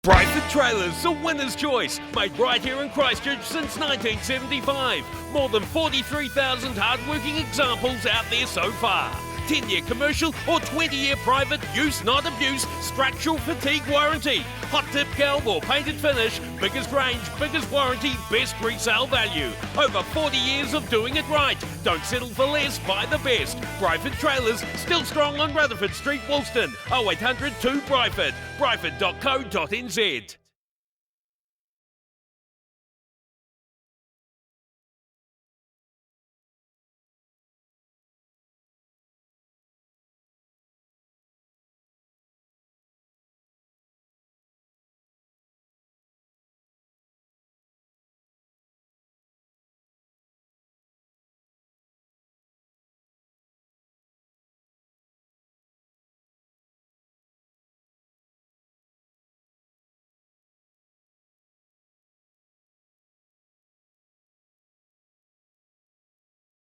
Briford Trailers, the winner's choice, made right here in Christchurch since 1975. More than 43,000 hard-working examples out there so far. 10-year commercial or 20-year private use not abuse structural fatigue warranty. Hot tip galv or painted finish, biggest range, biggest warranty, best resale value. Over 40 years of doing it right. Don't settle for less, buy the best. Briford Trailers, still strong on Rutherford Street, Woolston. 0800 2 Briford. Briford.co.nz.